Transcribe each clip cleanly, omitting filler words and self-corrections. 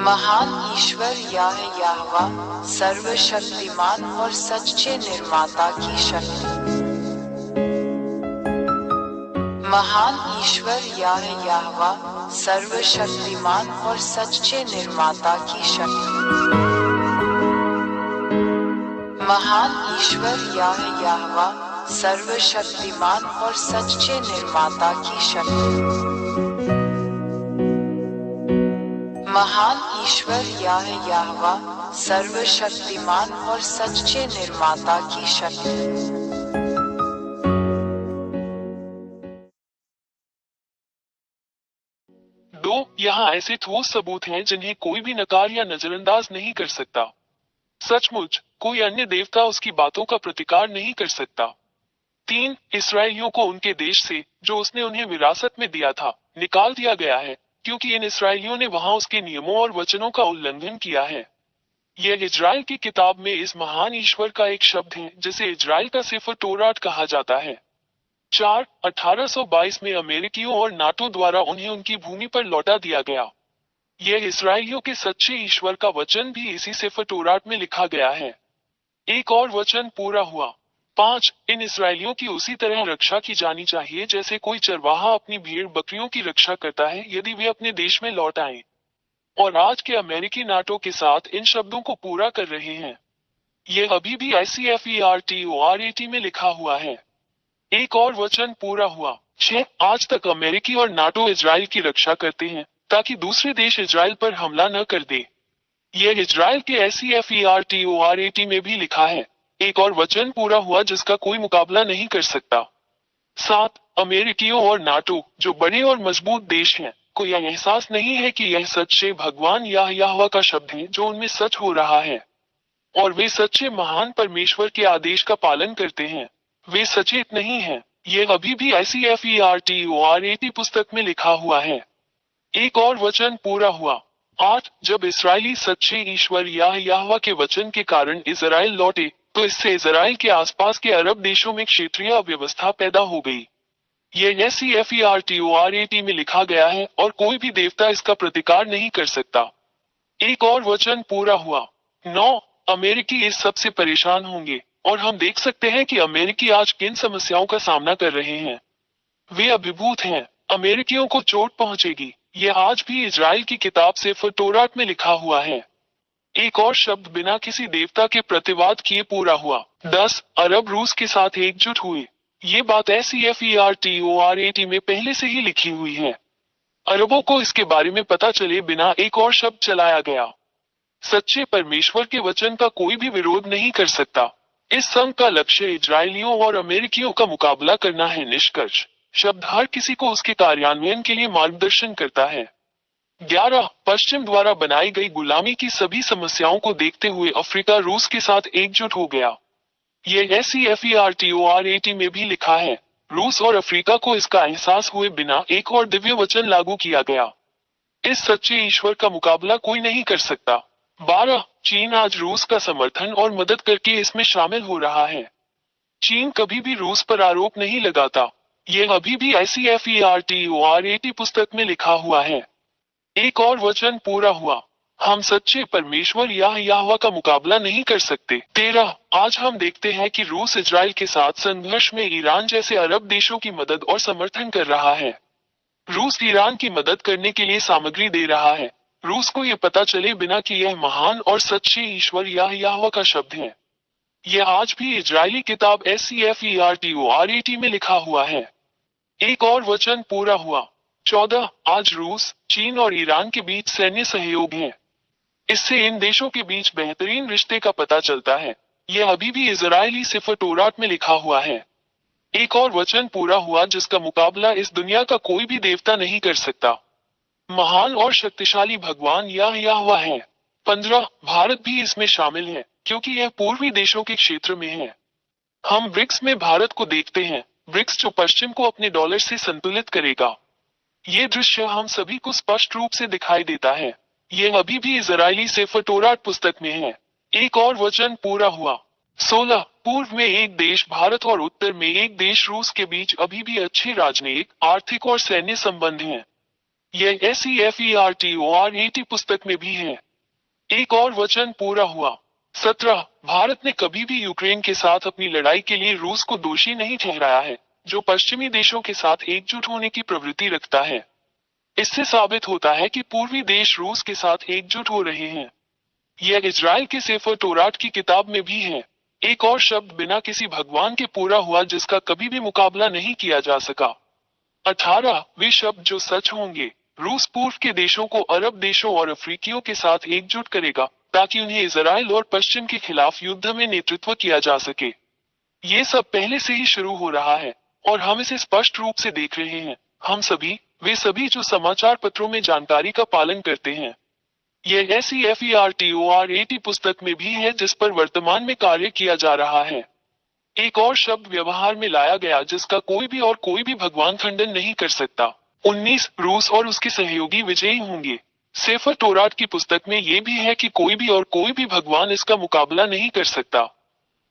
महान ईश्वर याहवा सर्वशक्तिमान और सच्चे निर्माता की शक्ति। महान ईश्वर याहवा सर्वशक्तिमान और सच्चे निर्माता की शक्ति। महान ईश्वर याहवा सर्वशक्तिमान और सच्चे निर्माता की शक्ति। महान ईश्वर याहवा सर्वशक्तिमान और सच्चे निर्माता की शक्ति। दो, यहाँ ऐसे ठोस सबूत हैं जिन्हें कोई भी नकार या नजरअंदाज नहीं कर सकता। सचमुच कोई अन्य देवता उसकी बातों का प्रतिकार नहीं कर सकता। 3, इसराइलियों को उनके देश से, जो उसने उन्हें विरासत में दिया था, निकाल दिया गया है, क्योंकि इन इसराइलियों ने वहां उसके नियमों और वचनों का उल्लंघन किया है। यह इजराइल की किताब में इस महान ईश्वर का एक शब्द है जिसे इजराइल का सेफर तोरात कहा जाता है। 4, 1822 में अमेरिकियों और नाटो द्वारा उन्हें उनकी भूमि पर लौटा दिया गया। यह इसराइलियों के सच्चे ईश्वर का वचन भी इसी सेफर तोरात में लिखा गया है। एक और वचन पूरा हुआ। 5, इन इसराइलियों की उसी तरह रक्षा की जानी चाहिए जैसे कोई चरवाहा अपनी भेड़ बकरियों की रक्षा करता है यदि वे अपने देश में लौट आए। और आज के अमेरिकी नाटो के साथ इन शब्दों को पूरा कर रहे हैं। यह अभी भी ICFERTORAT में लिखा हुआ है। एक और वचन पूरा हुआ। 6, आज तक अमेरिकी और नाटो इजराइल की रक्षा करते हैं ताकि दूसरे देश इजराइल पर हमला न कर दे। यह इजराइल के ICFERTORAT में भी लिखा है। एक और वचन पूरा हुआ जिसका कोई मुकाबला नहीं कर सकता। 7, अमेरिकियों और नाटो, जो बड़े और मजबूत देश हैं, को यह एहसास नहीं है कि यह सच्चे भगवान याहवा का शब्द है जो उनमें सच हो रहा है। और वे सच्चे महान परमेश्वर के आदेश का पालन करते हैं। वे सचेत नहीं हैं। यह अभी भी ICFERTORAT पुस्तक में लिखा हुआ है। एक और वचन पूरा हुआ। 8, जब इसराइली सच्चे ईश्वर याहवा के वचन के कारण इजराइल लौटे, तो इससे इजराइल के आसपास के अरब देशों में क्षेत्रीय अव्यवस्था पैदा हो गई। यह ICFERTORAT में लिखा गया है और कोई भी देवता इसका प्रतिकार नहीं कर सकता। एक और वचन पूरा हुआ। 9, अमेरिकी इस सब से परेशान होंगे, और हम देख सकते हैं कि अमेरिकी आज किन समस्याओं का सामना कर रहे हैं। वे अभिभूत हैं। अमेरिकियों को चोट पहुंचेगी। यह आज भी इजराइल की किताब सेफर तोरात में लिखा हुआ है। एक और शब्द बिना किसी देवता के प्रतिवाद किए पूरा हुआ। 10, अरब रूस के साथ एकजुट हुए। ये बात ICFERTORAT में पहले से ही लिखी हुई है। अरबों को इसके बारे में पता चले बिना एक और शब्द चलाया गया। सच्चे परमेश्वर के वचन का कोई भी विरोध नहीं कर सकता। इस संघ का लक्ष्य इजरायलियों और अमेरिकियों का मुकाबला करना है। निष्कर्ष शब्द हर किसी को उसके कार्यान्वयन के लिए मार्गदर्शन करता है। 11, पश्चिम द्वारा बनाई गई गुलामी की सभी समस्याओं को देखते हुए अफ्रीका रूस के साथ एकजुट हो गया। यह ICFERTORAT में भी लिखा है। रूस और अफ्रीका को इसका एहसास हुए बिना एक और दिव्य वचन लागू किया गया। इस सच्चे ईश्वर का मुकाबला कोई नहीं कर सकता। 12, चीन आज रूस का समर्थन और मदद करके इसमें शामिल हो रहा है। चीन कभी भी रूस पर आरोप नहीं लगाता। यह अभी भी ICFERTORAT पुस्तक में लिखा हुआ है। एक और वचन पूरा हुआ। हम सच्चे परमेश्वर याहवा का मुकाबला नहीं कर सकते। 13, आज हम देखते हैं कि रूस इजराइल के साथ संघर्ष में ईरान जैसे अरब देशों की मदद और समर्थन कर रहा है। रूस ईरान की मदद करने के लिए सामग्री दे रहा है। रूस को यह पता चले बिना कि यह महान और सच्चे ईश्वर याहवा का शब्द है। यह आज भी इजरायली किताब ICFERTORAT में लिखा हुआ है। एक और वचन पूरा हुआ। 14, आज रूस, चीन और ईरान के बीच सैन्य सहयोग है। इससे इन देशों के बीच बेहतरीन रिश्ते का पता चलता है। यह अभी भी इजरायली सेफर तोरात में लिखा हुआ है। एक और वचन पूरा हुआ जिसका मुकाबला इस दुनिया का कोई भी देवता नहीं कर सकता। महान और शक्तिशाली भगवान याहवा है। 15, भारत भी इसमें शामिल है क्योंकि यह पूर्वी देशों के क्षेत्र में है। हम ब्रिक्स में भारत को देखते हैं। ब्रिक्स जो पश्चिम को अपने डॉलर से संतुलित करेगा। ये दृश्य हम सभी को स्पष्ट रूप से दिखाई देता है। यह अभी भी इजरायली सेफर तोरात पुस्तक में है। एक और वचन पूरा हुआ। 16, पूर्व में एक देश भारत और उत्तर में एक देश रूस के बीच अभी भी अच्छे राजनीतिक, आर्थिक और सैन्य संबंध हैं। यह SEFERTORAT पुस्तक में भी है। एक और वचन पूरा हुआ। 17 भारत ने कभी भी यूक्रेन के साथ अपनी लड़ाई के लिए रूस को दोषी नहीं ठहराया है, जो पश्चिमी देशों के साथ एकजुट होने की प्रवृत्ति रखता है। इससे साबित होता है कि पूर्वी देश रूस के साथ एकजुट हो रहे हैं। यह इजराइल के सेफर तोरात की किताब में भी है। एक और शब्द बिना किसी भगवान के पूरा हुआ जिसका कभी भी मुकाबला नहीं किया जा सका। 18 वे शब्द जो सच होंगे। रूस पूर्व के देशों को अरब देशों और अफ्रीकियों के साथ एकजुट करेगा ताकि उन्हें इजराइल और पश्चिम के खिलाफ युद्ध में नेतृत्व किया जा सके। ये सब पहले से ही शुरू हो रहा है और हम इसे स्पष्ट रूप से देख रहे हैं। हम सभी, वे सभी जो समाचार पत्रों में जानकारी का पालन करते हैं। यह SEFERTORAT पुस्तक में भी है जिस पर वर्तमान में कार्य किया जा रहा है। एक और शब्द व्यवहार में लाया गया जिसका कोई भी भगवान खंडन नहीं कर सकता। 19 रूस और उसके सहयोगी विजयी होंगे। सेफर तोरात की पुस्तक में यह भी है कि कोई भी भगवान इसका मुकाबला नहीं कर सकता।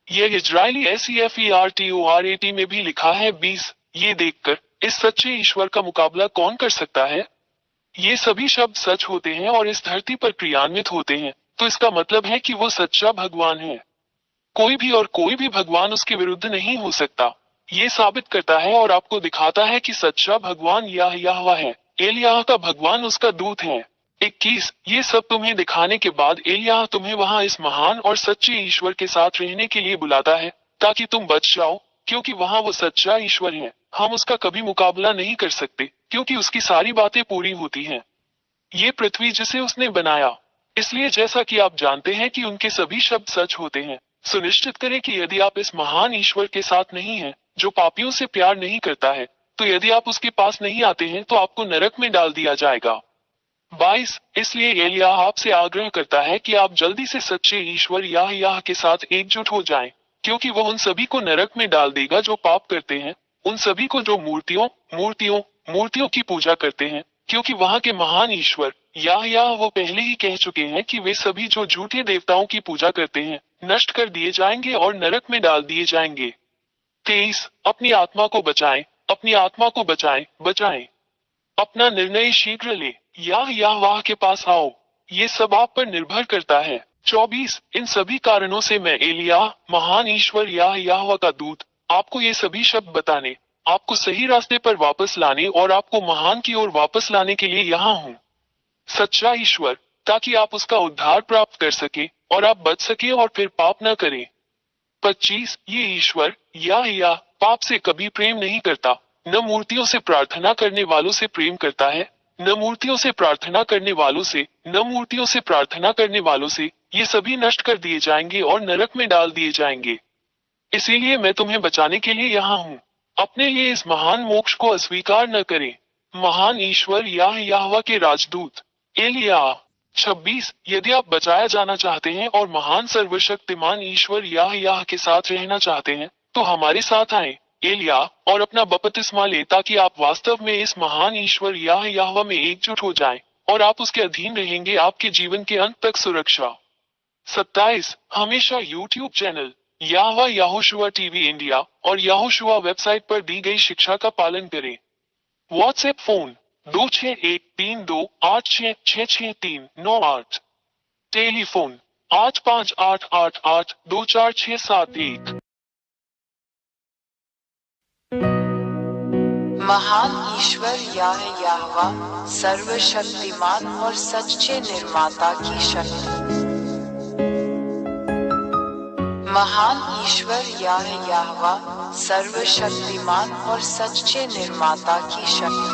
यह इजरायली SEFERTORAT में भी लिखा है। 20 ये देखकर इस सच्चे ईश्वर का मुकाबला कौन कर सकता है। ये सभी शब्द सच होते हैं और इस धरती पर क्रियान्वित होते हैं, तो इसका मतलब है कि वो सच्चा भगवान है। कोई भी भगवान उसके विरुद्ध नहीं हो सकता। ये साबित करता है और आपको दिखाता है कि सच्चा भगवान यहोवा है। एलियाह का भगवान उसका दूत है। 21 ये सब तुम्हें दिखाने के बाद एलियाह तुम्हें वहां इस महान और सच्चे ईश्वर के साथ रहने के लिए बुलाता है ताकि तुम बच जाओ, क्योंकि वहां वो सच्चा ईश्वर है। हम उसका कभी मुकाबला नहीं कर सकते क्योंकि उसकी सारी बातें पूरी होती हैं। ये पृथ्वी जिसे उसने बनाया। इसलिए जैसा कि आप जानते हैं कि उनके सभी शब्द सच होते हैं, सुनिश्चित करें कि यदि आप इस महान ईश्वर के साथ नहीं हैं, जो पापियों से प्यार नहीं करता है, तो यदि आप उसके पास नहीं आते हैं तो आपको नरक में डाल दिया जाएगा। 22 इसलिए एलियाह आपसे आग्रह करता है कि आप जल्दी से सच्चे ईश्वर यहोवा के साथ एकजुट हो जाएं, क्योंकि वह उन सभी को नरक में डाल देगा जो पाप करते हैं, उन सभी को जो मूर्तियों की पूजा करते हैं, क्योंकि वहां के महान ईश्वर यहोवा वो पहले ही कह चुके हैं कि वे सभी जो झूठे देवताओं की पूजा करते हैं नष्ट कर दिए जाएंगे और नरक में डाल दिए जाएंगे। 23 अपनी आत्मा को बचाएं। अपना निर्णय शीघ्र ले, यहोवा के पास आओ। ये सब आप पर निर्भर करता है। 24 इन सभी कारणों से मैं एलियाह, महान ईश्वर यहोवा का दूत, आपको ये सभी शब्द बताने, आपको सही रास्ते पर वापस लाने और आपको महान की ओर वापस लाने के लिए यहाँ हूँ। सच्चा ईश्वर, ताकि आप उसका उद्धार प्राप्त कर सके और आप बच सके और फिर पाप न करें। 25 ये ईश्वर यहोवा पाप से कभी प्रेम नहीं करता, न मूर्तियों से प्रार्थना करने वालों से प्रेम करता है, न मूर्तियों से प्रार्थना करने वालों से, ये सभी नष्ट कर दिए जाएंगे और नरक में डाल दिए जाएंगे। इसीलिए मैं तुम्हें बचाने के लिए यहाँ हूँ। अपने लिए इस महान मोक्ष को अस्वीकार न करें। महान ईश्वर यहोवा के राजदूत एलियाह। 26 यदि आप बचाया जाना चाहते हैं और महान सर्वशक्तिमान ईश्वर यहोवा के साथ रहना चाहते हैं, तो हमारे साथ आए एलियाह और अपना बपतिस्मा ले, ताकि आप वास्तव में इस महान ईश्वर यहोवा में एकजुट हो जाएं और आप उसके अधीन रहेंगे आपके जीवन के अंत तक सुरक्षा। 27 हमेशा YouTube channel Yehoshua TV India और यहोशुआ वेबसाइट पर दी गई शिक्षा का पालन करें। WhatsApp phone 261328666398। टेलीफोन 8588824671। महान ईश्वर यहोवा सर्वशक्तिमान और सच्चे निर्माता की शक्ति। महान ईश्वर यहोवा सर्वशक्तिमान और सच्चे निर्माता की शक्ति।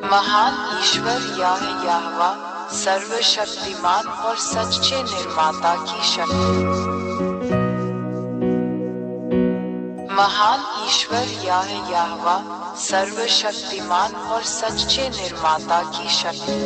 महान ईश्वर यहोवा सर्वशक्तिमान और सच्चे निर्माता की शक्ति। महान ईश्वर यहोवा सर्वशक्तिमान और सच्चे निर्माता की शक्ति।